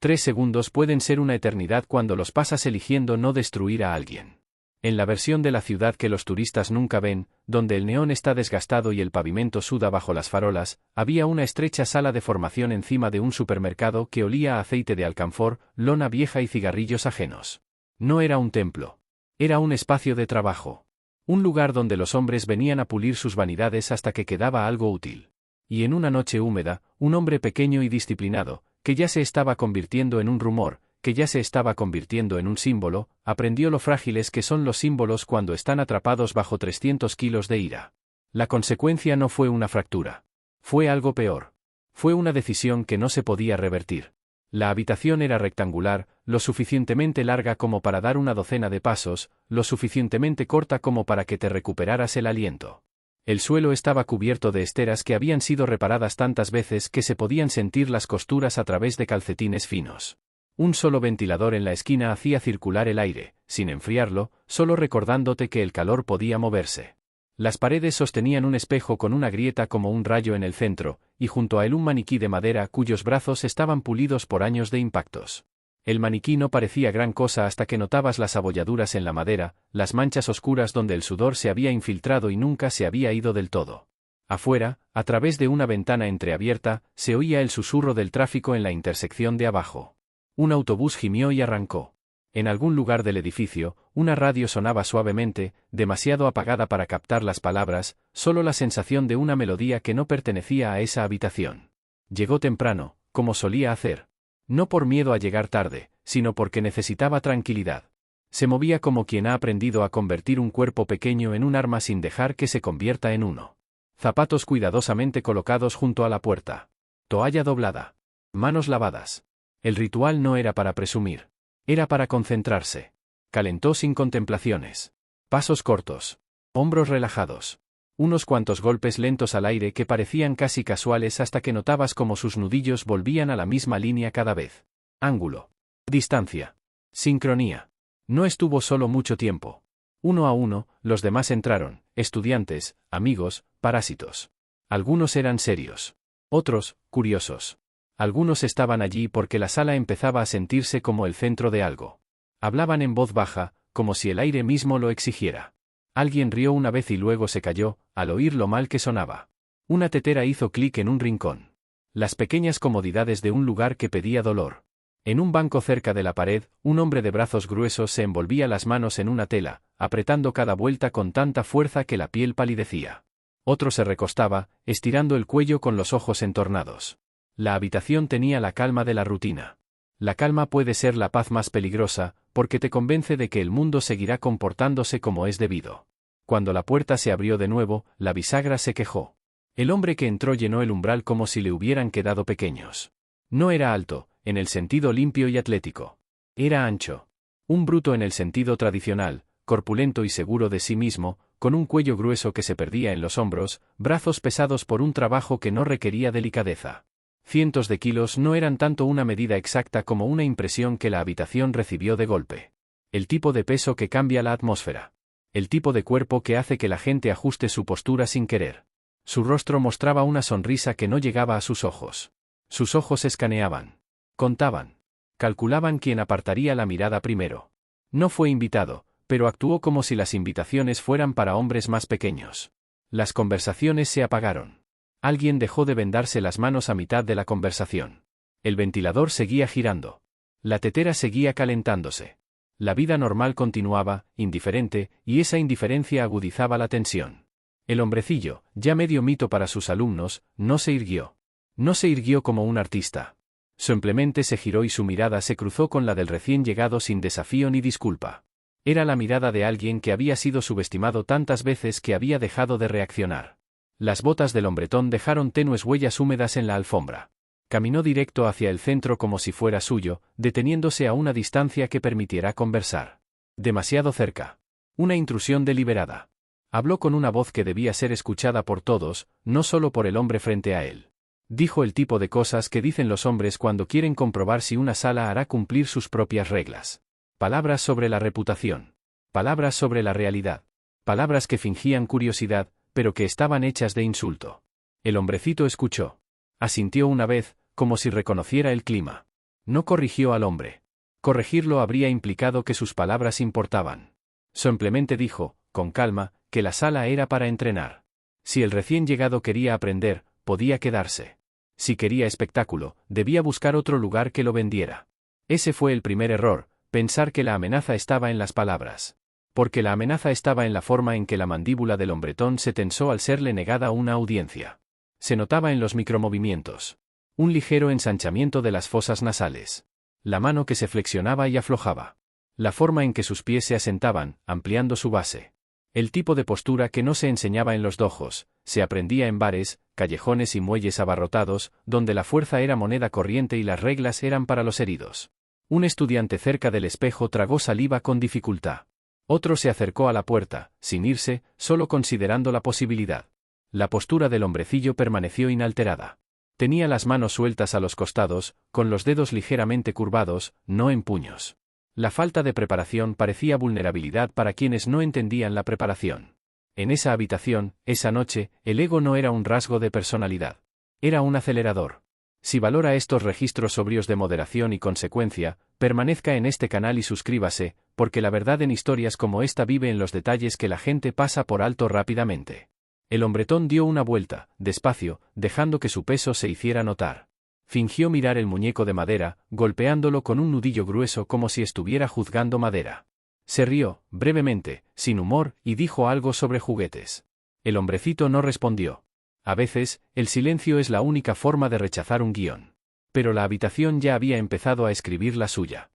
3 segundos pueden ser una eternidad cuando los pasas eligiendo no destruir a alguien. En la versión de la ciudad que los turistas nunca ven, donde el neón está desgastado y el pavimento suda bajo las farolas, había una estrecha sala de formación encima de un supermercado que olía a aceite de alcanfor, lona vieja y cigarrillos ajenos. No era un templo. Era un espacio de trabajo. Un lugar donde los hombres venían a pulir sus vanidades hasta que quedaba algo útil. Y en una noche húmeda, un hombre pequeño y disciplinado, que ya se estaba convirtiendo en un rumor, que ya se estaba convirtiendo en un símbolo, aprendió lo frágiles que son los símbolos cuando están atrapados bajo 300 kilos de ira. La consecuencia no fue una fractura. Fue algo peor. Fue una decisión que no se podía revertir. La habitación era rectangular, lo suficientemente larga como para dar una docena de pasos, lo suficientemente corta como para que te recuperaras el aliento. El suelo estaba cubierto de esteras que habían sido reparadas tantas veces que se podían sentir las costuras a través de calcetines finos. Un solo ventilador en la esquina hacía circular el aire, sin enfriarlo, solo recordándote que el calor podía moverse. Las paredes sostenían un espejo con una grieta como un rayo en el centro, y junto a él un maniquí de madera cuyos brazos estaban pulidos por años de impactos. El maniquí no parecía gran cosa hasta que notabas las abolladuras en la madera, las manchas oscuras donde el sudor se había infiltrado y nunca se había ido del todo. Afuera, a través de una ventana entreabierta, se oía el susurro del tráfico en la intersección de abajo. Un autobús gimió y arrancó. En algún lugar del edificio, una radio sonaba suavemente, demasiado apagada para captar las palabras, solo la sensación de una melodía que no pertenecía a esa habitación. Llegó temprano, como solía hacer. No por miedo a llegar tarde, sino porque necesitaba tranquilidad. Se movía como quien ha aprendido a convertir un cuerpo pequeño en un arma sin dejar que se convierta en uno. Zapatos cuidadosamente colocados junto a la puerta. Toalla doblada. Manos lavadas. El ritual no era para presumir. Era para concentrarse. Calentó sin contemplaciones. Pasos cortos. Hombros relajados. Unos cuantos golpes lentos al aire que parecían casi casuales hasta que notabas como sus nudillos volvían a la misma línea cada vez. Ángulo. Distancia. Sincronía. No estuvo solo mucho tiempo. Uno a uno, los demás entraron, estudiantes, amigos, parásitos. Algunos eran serios. Otros, curiosos. Algunos estaban allí porque la sala empezaba a sentirse como el centro de algo. Hablaban en voz baja, como si el aire mismo lo exigiera. Alguien rió una vez y luego se calló, al oír lo mal que sonaba. Una tetera hizo clic en un rincón. Las pequeñas comodidades de un lugar que pedía dolor. En un banco cerca de la pared, un hombre de brazos gruesos se envolvía las manos en una tela, apretando cada vuelta con tanta fuerza que la piel palidecía. Otro se recostaba, estirando el cuello con los ojos entornados. La habitación tenía la calma de la rutina. La calma puede ser la paz más peligrosa, porque te convence de que el mundo seguirá comportándose como es debido. Cuando la puerta se abrió de nuevo, la bisagra se quejó. El hombre que entró llenó el umbral como si le hubieran quedado pequeños. No era alto, en el sentido limpio y atlético. Era ancho. Un bruto en el sentido tradicional, corpulento y seguro de sí mismo, con un cuello grueso que se perdía en los hombros, brazos pesados por un trabajo que no requería delicadeza. Cientos de kilos no eran tanto una medida exacta como una impresión que la habitación recibió de golpe. El tipo de peso que cambia la atmósfera. El tipo de cuerpo que hace que la gente ajuste su postura sin querer. Su rostro mostraba una sonrisa que no llegaba a sus ojos. Sus ojos escaneaban. Contaban. Calculaban quién apartaría la mirada primero. No fue invitado, pero actuó como si las invitaciones fueran para hombres más pequeños. Las conversaciones se apagaron. Alguien dejó de vendarse las manos a mitad de la conversación. El ventilador seguía girando. La tetera seguía calentándose. La vida normal continuaba, indiferente, y esa indiferencia agudizaba la tensión. El hombrecillo, ya medio mito para sus alumnos, no se irguió. No se irguió como un artista. Simplemente se giró y su mirada se cruzó con la del recién llegado sin desafío ni disculpa. Era la mirada de alguien que había sido subestimado tantas veces que había dejado de reaccionar. Las botas del hombretón dejaron tenues huellas húmedas en la alfombra. Caminó directo hacia el centro como si fuera suyo, deteniéndose a una distancia que permitiera conversar. Demasiado cerca. Una intrusión deliberada. Habló con una voz que debía ser escuchada por todos, no solo por el hombre frente a él. Dijo el tipo de cosas que dicen los hombres cuando quieren comprobar si una sala hará cumplir sus propias reglas. Palabras sobre la reputación. Palabras sobre la realidad. Palabras que fingían curiosidad, pero que estaban hechas de insulto. El hombrecito escuchó. Asintió una vez, como si reconociera el clima. No corrigió al hombre. Corregirlo habría implicado que sus palabras importaban. Simplemente dijo, con calma, que la sala era para entrenar. Si el recién llegado quería aprender, podía quedarse. Si quería espectáculo, debía buscar otro lugar que lo vendiera. Ese fue el primer error, pensar que la amenaza estaba en las palabras. Porque la amenaza estaba en la forma en que la mandíbula del hombretón se tensó al serle negada una audiencia. Se notaba en los micromovimientos. Un ligero ensanchamiento de las fosas nasales. La mano que se flexionaba y aflojaba. La forma en que sus pies se asentaban, ampliando su base. El tipo de postura que no se enseñaba en los dojos, se aprendía en bares, callejones y muelles abarrotados, donde la fuerza era moneda corriente y las reglas eran para los heridos. Un estudiante cerca del espejo tragó saliva con dificultad. Otro se acercó a la puerta, sin irse, solo considerando la posibilidad. La postura del hombrecillo permaneció inalterada. Tenía las manos sueltas a los costados, con los dedos ligeramente curvados, no en puños. La falta de preparación parecía vulnerabilidad para quienes no entendían la preparación. En esa habitación, esa noche, el ego no era un rasgo de personalidad. Era un acelerador. Si valora estos registros sobrios de moderación y consecuencia, permanezca en este canal y suscríbase, porque la verdad en historias como esta vive en los detalles que la gente pasa por alto rápidamente. El hombretón dio una vuelta, despacio, dejando que su peso se hiciera notar. Fingió mirar el muñeco de madera, golpeándolo con un nudillo grueso como si estuviera juzgando madera. Se rió, brevemente, sin humor, y dijo algo sobre juguetes. El hombrecito no respondió. A veces, el silencio es la única forma de rechazar un guión. Pero la habitación ya había empezado a escribir la suya.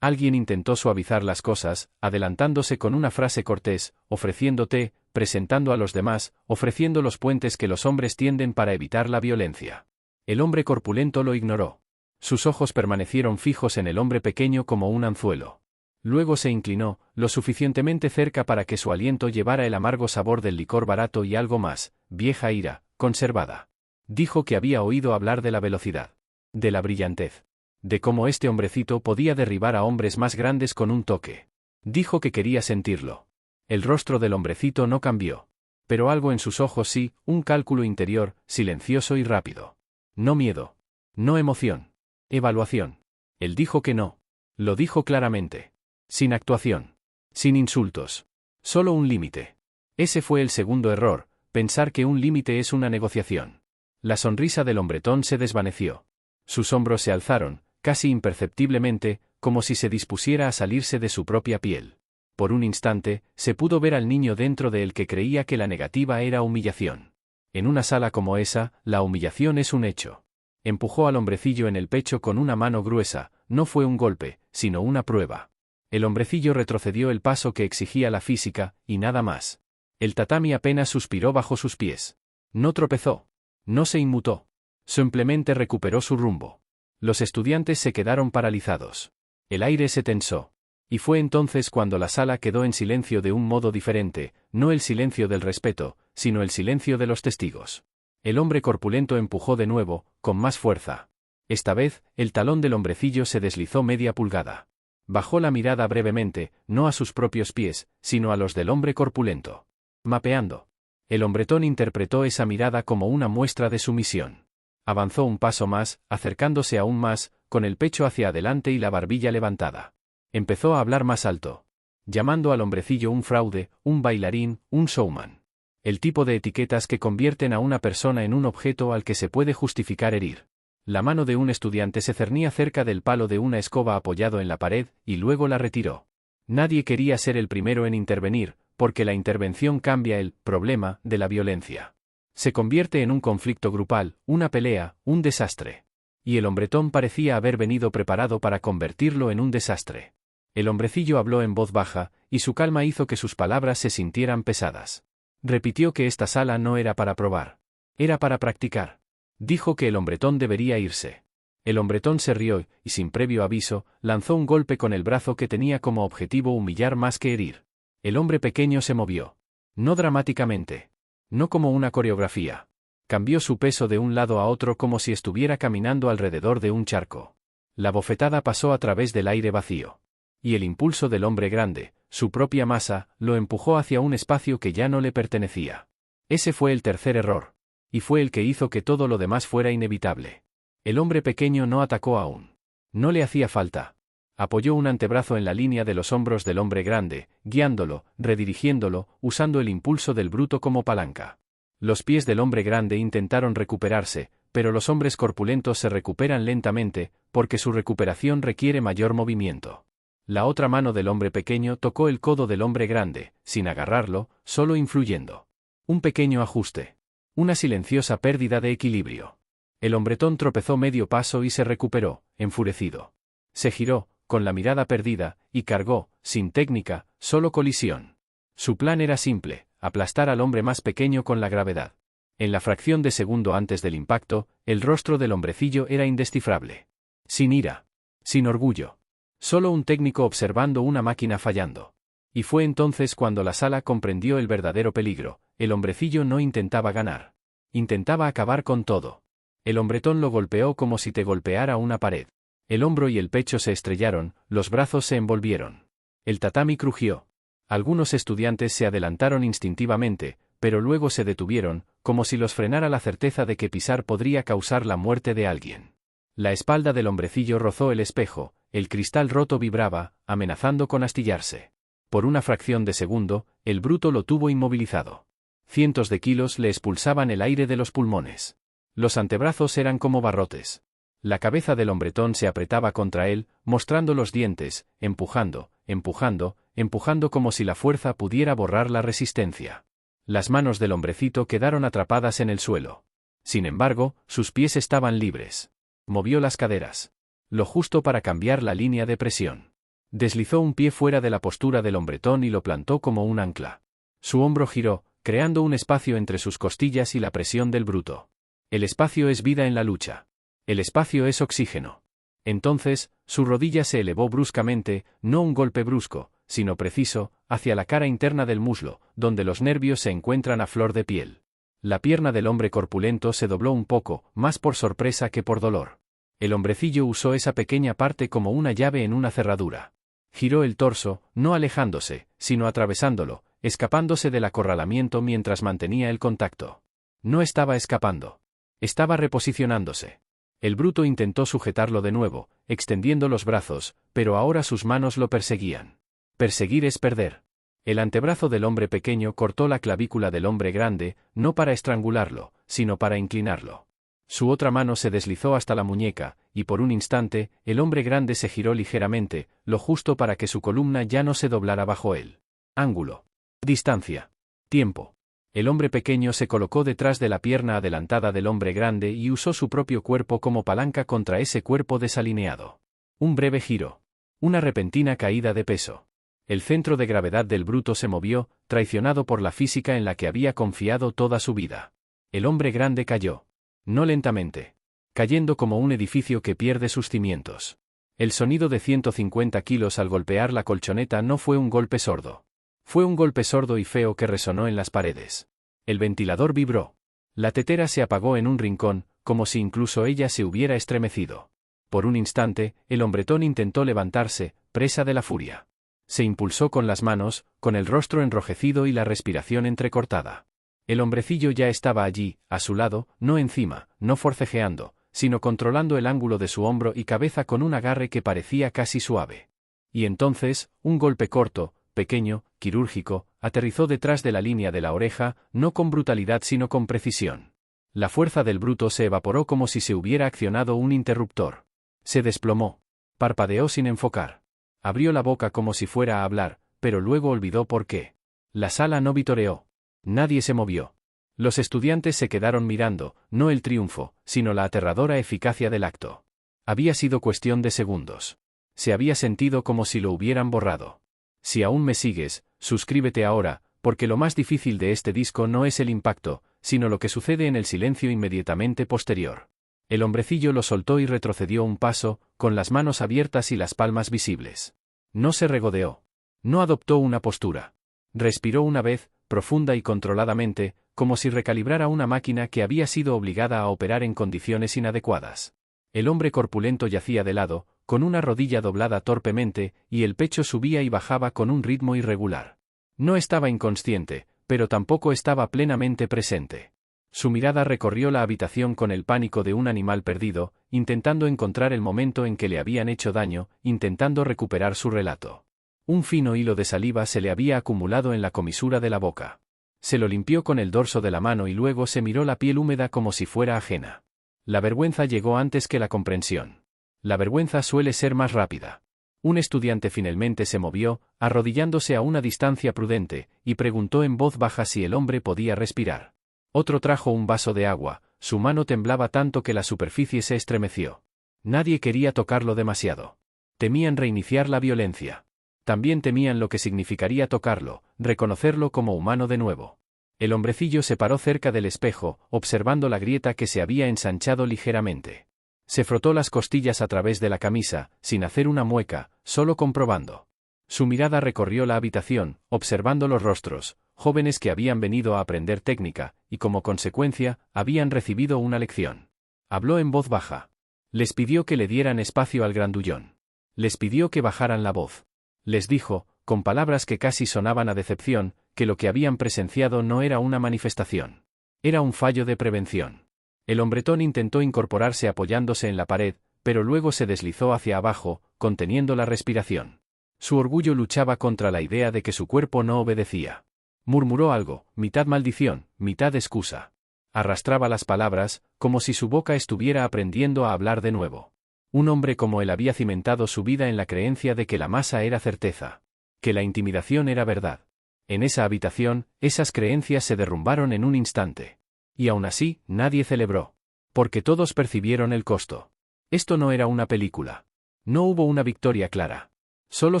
Alguien intentó suavizar las cosas, adelantándose con una frase cortés, ofreciendo té, presentando a los demás, ofreciendo los puentes que los hombres tienden para evitar la violencia. El hombre corpulento lo ignoró. Sus ojos permanecieron fijos en el hombre pequeño como un anzuelo. Luego se inclinó, lo suficientemente cerca para que su aliento llevara el amargo sabor del licor barato y algo más, vieja ira, conservada. Dijo que había oído hablar de la velocidad. De la brillantez. De cómo este hombrecito podía derribar a hombres más grandes con un toque. Dijo que quería sentirlo. El rostro del hombrecito no cambió. Pero algo en sus ojos sí, un cálculo interior, silencioso y rápido. No miedo. No emoción. Evaluación. Él dijo que no. Lo dijo claramente. Sin actuación. Sin insultos. Solo un límite. Ese fue el segundo error, pensar que un límite es una negociación. La sonrisa del hombretón se desvaneció. Sus hombros se alzaron, casi imperceptiblemente, como si se dispusiera a salirse de su propia piel. Por un instante, se pudo ver al niño dentro de él que creía que la negativa era humillación. En una sala como esa, la humillación es un hecho. Empujó al hombrecillo en el pecho con una mano gruesa, no fue un golpe, sino una prueba. El hombrecillo retrocedió el paso que exigía la física, y nada más. El tatami apenas suspiró bajo sus pies. No tropezó. No se inmutó. Simplemente recuperó su rumbo. Los estudiantes se quedaron paralizados. El aire se tensó. Y fue entonces cuando la sala quedó en silencio de un modo diferente, no el silencio del respeto, sino el silencio de los testigos. El hombre corpulento empujó de nuevo, con más fuerza. Esta vez, el talón del hombrecillo se deslizó media pulgada. Bajó la mirada brevemente, no a sus propios pies, sino a los del hombre corpulento. Mapeando. El hombretón interpretó esa mirada como una muestra de sumisión. Avanzó un paso más, acercándose aún más, con el pecho hacia adelante y la barbilla levantada. Empezó a hablar más alto. Llamando al hombrecillo un fraude, un bailarín, un showman. El tipo de etiquetas que convierten a una persona en un objeto al que se puede justificar herir. La mano de un estudiante se cernía cerca del palo de una escoba apoyado en la pared, y luego la retiró. Nadie quería ser el primero en intervenir, porque la intervención cambia el problema de la violencia. Se convierte en un conflicto grupal, una pelea, un desastre. Y el hombretón parecía haber venido preparado para convertirlo en un desastre. El hombrecillo habló en voz baja, y su calma hizo que sus palabras se sintieran pesadas. Repitió que esta sala no era para probar. Era para practicar. Dijo que el hombretón debería irse. El hombretón se rió y, sin previo aviso, lanzó un golpe con el brazo que tenía como objetivo humillar más que herir. El hombre pequeño se movió. No dramáticamente. No como una coreografía. Cambió su peso de un lado a otro como si estuviera caminando alrededor de un charco. La bofetada pasó a través del aire vacío. Y el impulso del hombre grande, su propia masa, lo empujó hacia un espacio que ya no le pertenecía. Ese fue el tercer error. Y fue el que hizo que todo lo demás fuera inevitable. El hombre pequeño no atacó aún. No le hacía falta. Apoyó un antebrazo en la línea de los hombros del hombre grande, guiándolo, redirigiéndolo, usando el impulso del bruto como palanca. Los pies del hombre grande intentaron recuperarse, pero los hombres corpulentos se recuperan lentamente, porque su recuperación requiere mayor movimiento. La otra mano del hombre pequeño tocó el codo del hombre grande, sin agarrarlo, solo influyendo. Un pequeño ajuste. Una silenciosa pérdida de equilibrio. El hombretón tropezó medio paso y se recuperó, enfurecido. Se giró, con la mirada perdida, y cargó, sin técnica, solo colisión. Su plan era simple, aplastar al hombre más pequeño con la gravedad. En la fracción de segundo antes del impacto, el rostro del hombrecillo era indescifrable. Sin ira. Sin orgullo. Solo un técnico observando una máquina fallando. Y fue entonces cuando la sala comprendió el verdadero peligro. El hombrecillo no intentaba ganar. Intentaba acabar con todo. El hombretón lo golpeó como si te golpeara una pared. El hombro y el pecho se estrellaron, los brazos se envolvieron. El tatami crujió. Algunos estudiantes se adelantaron instintivamente, pero luego se detuvieron, como si los frenara la certeza de que pisar podría causar la muerte de alguien. La espalda del hombrecillo rozó el espejo, el cristal roto vibraba, amenazando con astillarse. Por una fracción de segundo, el bruto lo tuvo inmovilizado. Cientos de kilos le expulsaban el aire de los pulmones. Los antebrazos eran como barrotes. La cabeza del hombretón se apretaba contra él, mostrando los dientes, empujando, empujando, empujando como si la fuerza pudiera borrar la resistencia. Las manos del hombrecito quedaron atrapadas en el suelo. Sin embargo, sus pies estaban libres. Movió las caderas. Lo justo para cambiar la línea de presión. Deslizó un pie fuera de la postura del hombretón y lo plantó como un ancla. Su hombro giró, creando un espacio entre sus costillas y la presión del bruto. El espacio es vida en la lucha. El espacio es oxígeno. Entonces, su rodilla se elevó bruscamente, no un golpe brusco, sino preciso, hacia la cara interna del muslo, donde los nervios se encuentran a flor de piel. La pierna del hombre corpulento se dobló un poco, más por sorpresa que por dolor. El hombrecillo usó esa pequeña parte como una llave en una cerradura. Giró el torso, no alejándose, sino atravesándolo, escapándose del acorralamiento mientras mantenía el contacto. No estaba escapando. Estaba reposicionándose. El bruto intentó sujetarlo de nuevo, extendiendo los brazos, pero ahora sus manos lo perseguían. Perseguir es perder. El antebrazo del hombre pequeño cortó la clavícula del hombre grande, no para estrangularlo, sino para inclinarlo. Su otra mano se deslizó hasta la muñeca, y por un instante, el hombre grande se giró ligeramente, lo justo para que su columna ya no se doblara bajo él. Ángulo. Distancia. Tiempo. El hombre pequeño se colocó detrás de la pierna adelantada del hombre grande y usó su propio cuerpo como palanca contra ese cuerpo desalineado. Un breve giro. Una repentina caída de peso. El centro de gravedad del bruto se movió, traicionado por la física en la que había confiado toda su vida. El hombre grande cayó. No lentamente. Cayendo como un edificio que pierde sus cimientos. El sonido de 150 kilos al golpear la colchoneta no fue un golpe sordo. Fue un golpe sordo y feo que resonó en las paredes. El ventilador vibró. La tetera se apagó en un rincón, como si incluso ella se hubiera estremecido. Por un instante, el hombretón intentó levantarse, presa de la furia. Se impulsó con las manos, con el rostro enrojecido y la respiración entrecortada. El hombrecillo ya estaba allí, a su lado, no encima, no forcejeando, sino controlando el ángulo de su hombro y cabeza con un agarre que parecía casi suave. Y entonces, un golpe corto, pequeño, quirúrgico, aterrizó detrás de la línea de la oreja, no con brutalidad sino con precisión. La fuerza del bruto se evaporó como si se hubiera accionado un interruptor. Se desplomó. Parpadeó sin enfocar. Abrió la boca como si fuera a hablar, pero luego olvidó por qué. La sala no vitoreó. Nadie se movió. Los estudiantes se quedaron mirando, no el triunfo, sino la aterradora eficacia del acto. Había sido cuestión de segundos. Se había sentido como si lo hubieran borrado. Si aún me sigues, suscríbete ahora, porque lo más difícil de este disco no es el impacto, sino lo que sucede en el silencio inmediatamente posterior. El hombrecillo lo soltó y retrocedió un paso, con las manos abiertas y las palmas visibles. No se regodeó. No adoptó una postura. Respiró una vez, profunda y controladamente, como si recalibrara una máquina que había sido obligada a operar en condiciones inadecuadas. El hombre corpulento yacía de lado, con una rodilla doblada torpemente, y el pecho subía y bajaba con un ritmo irregular. No estaba inconsciente, pero tampoco estaba plenamente presente. Su mirada recorrió la habitación con el pánico de un animal perdido, intentando encontrar el momento en que le habían hecho daño, intentando recuperar su relato. Un fino hilo de saliva se le había acumulado en la comisura de la boca. Se lo limpió con el dorso de la mano y luego se miró la piel húmeda como si fuera ajena. La vergüenza llegó antes que la comprensión. La vergüenza suele ser más rápida. Un estudiante finalmente se movió, arrodillándose a una distancia prudente, y preguntó en voz baja si el hombre podía respirar. Otro trajo un vaso de agua, su mano temblaba tanto que la superficie se estremeció. Nadie quería tocarlo demasiado. Temían reiniciar la violencia. También temían lo que significaría tocarlo, reconocerlo como humano de nuevo. El hombrecillo se paró cerca del espejo, observando la grieta que se había ensanchado ligeramente. Se frotó las costillas a través de la camisa, sin hacer una mueca, solo comprobando. Su mirada recorrió la habitación, observando los rostros, jóvenes que habían venido a aprender técnica, y como consecuencia, habían recibido una lección. Habló en voz baja. Les pidió que le dieran espacio al grandullón. Les pidió que bajaran la voz. Les dijo, con palabras que casi sonaban a decepción, que lo que habían presenciado no era una manifestación. Era un fallo de prevención. El hombretón intentó incorporarse apoyándose en la pared, pero luego se deslizó hacia abajo, conteniendo la respiración. Su orgullo luchaba contra la idea de que su cuerpo no obedecía. Murmuró algo, mitad maldición, mitad excusa. Arrastraba las palabras, como si su boca estuviera aprendiendo a hablar de nuevo. Un hombre como él había cimentado su vida en la creencia de que la masa era certeza. Que la intimidación era verdad. En esa habitación, esas creencias se derrumbaron en un instante. Y aún así, nadie celebró. Porque todos percibieron el costo. Esto no era una película. No hubo una victoria clara. Solo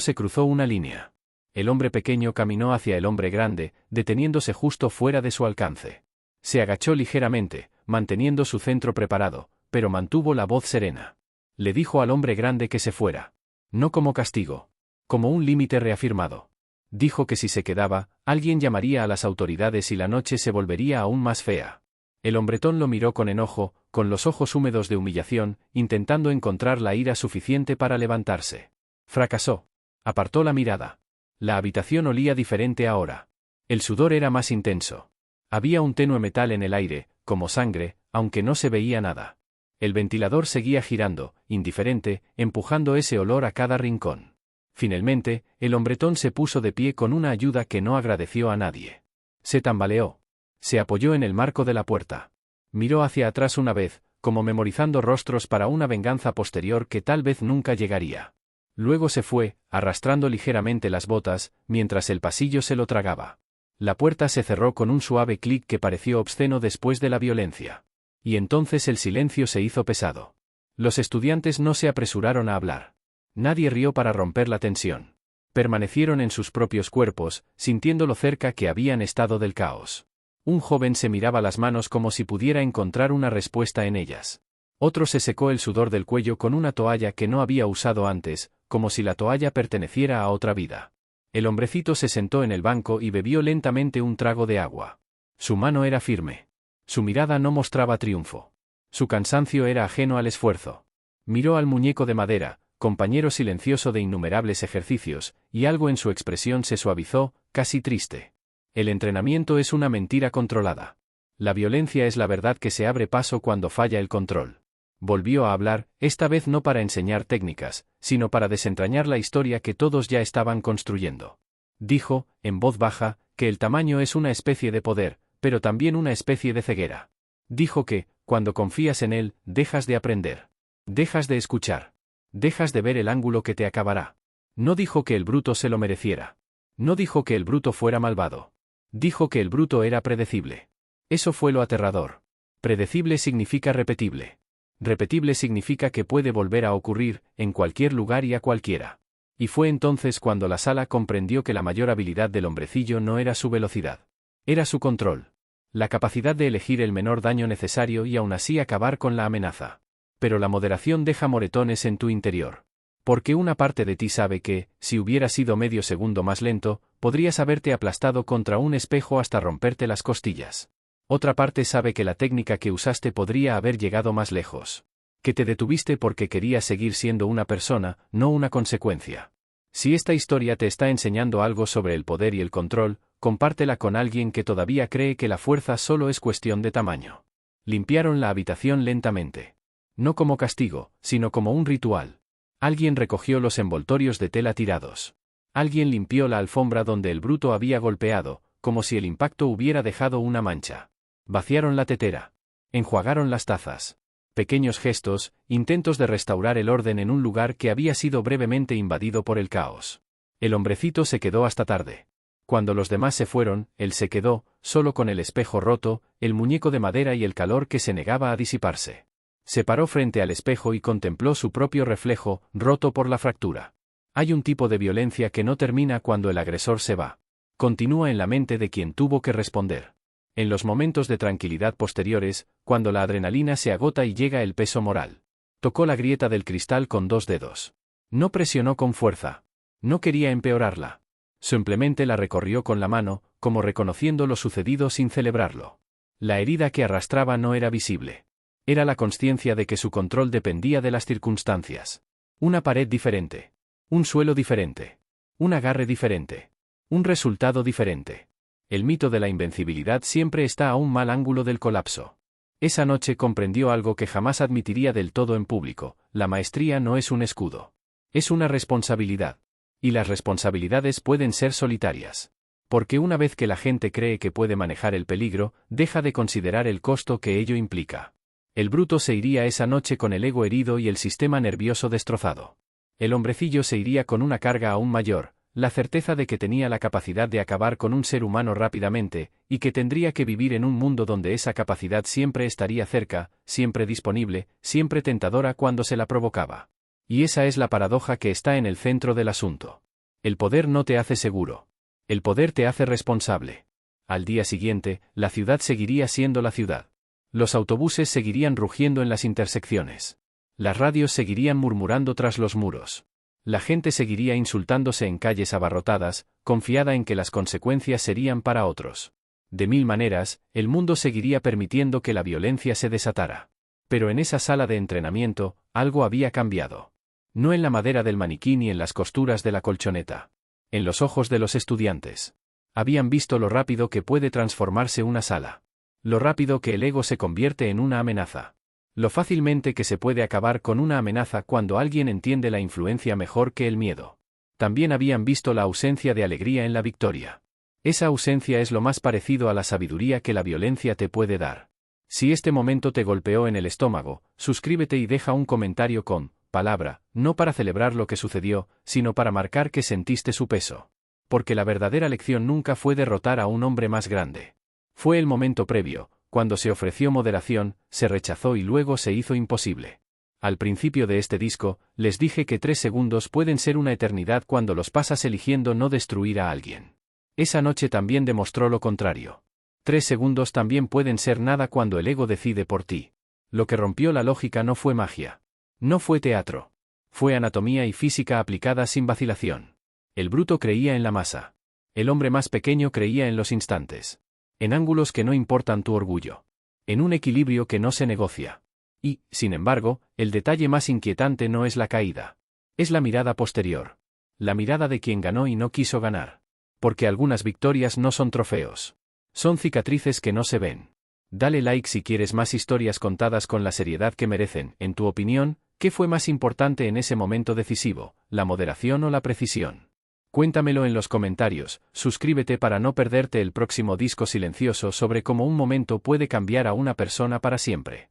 se cruzó una línea. El hombre pequeño caminó hacia el hombre grande, deteniéndose justo fuera de su alcance. Se agachó ligeramente, manteniendo su centro preparado, pero mantuvo la voz serena. Le dijo al hombre grande que se fuera. No como castigo. Como un límite reafirmado. Dijo que si se quedaba, alguien llamaría a las autoridades y la noche se volvería aún más fea. El hombretón lo miró con enojo, con los ojos húmedos de humillación, intentando encontrar la ira suficiente para levantarse. Fracasó. Apartó la mirada. La habitación olía diferente ahora. El sudor era más intenso. Había un tenue metal en el aire, como sangre, aunque no se veía nada. El ventilador seguía girando, indiferente, empujando ese olor a cada rincón. Finalmente, el hombretón se puso de pie con una ayuda que no agradeció a nadie. Se tambaleó. Se apoyó en el marco de la puerta. Miró hacia atrás una vez, como memorizando rostros para una venganza posterior que tal vez nunca llegaría. Luego se fue, arrastrando ligeramente las botas, mientras el pasillo se lo tragaba. La puerta se cerró con un suave clic que pareció obsceno después de la violencia. Y entonces el silencio se hizo pesado. Los estudiantes no se apresuraron a hablar. Nadie rió para romper la tensión. Permanecieron en sus propios cuerpos, sintiendo lo cerca que habían estado del caos. Un joven se miraba las manos como si pudiera encontrar una respuesta en ellas. Otro se secó el sudor del cuello con una toalla que no había usado antes, como si la toalla perteneciera a otra vida. El hombrecito se sentó en el banco y bebió lentamente un trago de agua. Su mano era firme. Su mirada no mostraba triunfo. Su cansancio era ajeno al esfuerzo. Miró al muñeco de madera, compañero silencioso de innumerables ejercicios, y algo en su expresión se suavizó, casi triste. El entrenamiento es una mentira controlada. La violencia es la verdad que se abre paso cuando falla el control. Volvió a hablar, esta vez no para enseñar técnicas, sino para desentrañar la historia que todos ya estaban construyendo. Dijo, en voz baja, que el tamaño es una especie de poder, pero también una especie de ceguera. Dijo que, cuando confías en él, dejas de aprender. Dejas de escuchar. Dejas de ver el ángulo que te acabará. No dijo que el bruto se lo mereciera. No dijo que el bruto fuera malvado. Dijo que el bruto era predecible. Eso fue lo aterrador. Predecible significa repetible. Repetible significa que puede volver a ocurrir, en cualquier lugar y a cualquiera. Y fue entonces cuando la sala comprendió que la mayor habilidad del hombrecillo no era su velocidad. Era su control. La capacidad de elegir el menor daño necesario y aún así acabar con la amenaza. Pero la moderación deja moretones en tu interior. Porque una parte de ti sabe que, si hubiera sido medio segundo más lento, podrías haberte aplastado contra un espejo hasta romperte las costillas. Otra parte sabe que la técnica que usaste podría haber llegado más lejos. Que te detuviste porque querías seguir siendo una persona, no una consecuencia. Si esta historia te está enseñando algo sobre el poder y el control, compártela con alguien que todavía cree que la fuerza solo es cuestión de tamaño. Limpiaron la habitación lentamente. No como castigo, sino como un ritual. Alguien recogió los envoltorios de tela tirados. Alguien limpió la alfombra donde el bruto había golpeado, como si el impacto hubiera dejado una mancha. Vaciaron la tetera. Enjuagaron las tazas. Pequeños gestos, intentos de restaurar el orden en un lugar que había sido brevemente invadido por el caos. El hombrecito se quedó hasta tarde. Cuando los demás se fueron, él se quedó, solo con el espejo roto, el muñeco de madera y el calor que se negaba a disiparse. Se paró frente al espejo y contempló su propio reflejo, roto por la fractura. Hay un tipo de violencia que no termina cuando el agresor se va. Continúa en la mente de quien tuvo que responder. En los momentos de tranquilidad posteriores, cuando la adrenalina se agota y llega el peso moral. Tocó la grieta del cristal con 2 dedos. No presionó con fuerza. No quería empeorarla. Simplemente la recorrió con la mano, como reconociendo lo sucedido sin celebrarlo. La herida que arrastraba no era visible. Era la consciencia de que su control dependía de las circunstancias. Una pared diferente. Un suelo diferente. Un agarre diferente. Un resultado diferente. El mito de la invencibilidad siempre está a un mal ángulo del colapso. Esa noche comprendió algo que jamás admitiría del todo en público: la maestría no es un escudo. Es una responsabilidad. Y las responsabilidades pueden ser solitarias. Porque una vez que la gente cree que puede manejar el peligro, deja de considerar el costo que ello implica. El bruto se iría esa noche con el ego herido y el sistema nervioso destrozado. El hombrecillo se iría con una carga aún mayor, la certeza de que tenía la capacidad de acabar con un ser humano rápidamente, y que tendría que vivir en un mundo donde esa capacidad siempre estaría cerca, siempre disponible, siempre tentadora cuando se la provocaba. Y esa es la paradoja que está en el centro del asunto. El poder no te hace seguro. El poder te hace responsable. Al día siguiente, la ciudad seguiría siendo la ciudad. Los autobuses seguirían rugiendo en las intersecciones. Las radios seguirían murmurando tras los muros. La gente seguiría insultándose en calles abarrotadas, confiada en que las consecuencias serían para otros. De mil maneras, el mundo seguiría permitiendo que la violencia se desatara. Pero en esa sala de entrenamiento, algo había cambiado. No en la madera del maniquí ni en las costuras de la colchoneta. En los ojos de los estudiantes. Habían visto lo rápido que puede transformarse una sala. Lo rápido que el ego se convierte en una amenaza. Lo fácilmente que se puede acabar con una amenaza cuando alguien entiende la influencia mejor que el miedo. También habían visto la ausencia de alegría en la victoria. Esa ausencia es lo más parecido a la sabiduría que la violencia te puede dar. Si este momento te golpeó en el estómago, suscríbete y deja un comentario con palabra, no para celebrar lo que sucedió, sino para marcar que sentiste su peso. Porque la verdadera lección nunca fue derrotar a un hombre más grande. Fue el momento previo. Cuando se ofreció moderación, se rechazó y luego se hizo imposible. Al principio de este disco, les dije que 3 segundos pueden ser una eternidad cuando los pasas eligiendo no destruir a alguien. Esa noche también demostró lo contrario. 3 segundos también pueden ser nada cuando el ego decide por ti. Lo que rompió la lógica no fue magia. No fue teatro. Fue anatomía y física aplicada sin vacilación. El bruto creía en la masa. El hombre más pequeño creía en los instantes. En ángulos que no importan tu orgullo. En un equilibrio que no se negocia. Y, sin embargo, el detalle más inquietante no es la caída. Es la mirada posterior. La mirada de quien ganó y no quiso ganar. Porque algunas victorias no son trofeos. Son cicatrices que no se ven. Dale like si quieres más historias contadas con la seriedad que merecen. En tu opinión, ¿qué fue más importante en ese momento decisivo, la moderación o la precisión? Cuéntamelo en los comentarios, suscríbete para no perderte el próximo disco silencioso sobre cómo un momento puede cambiar a una persona para siempre.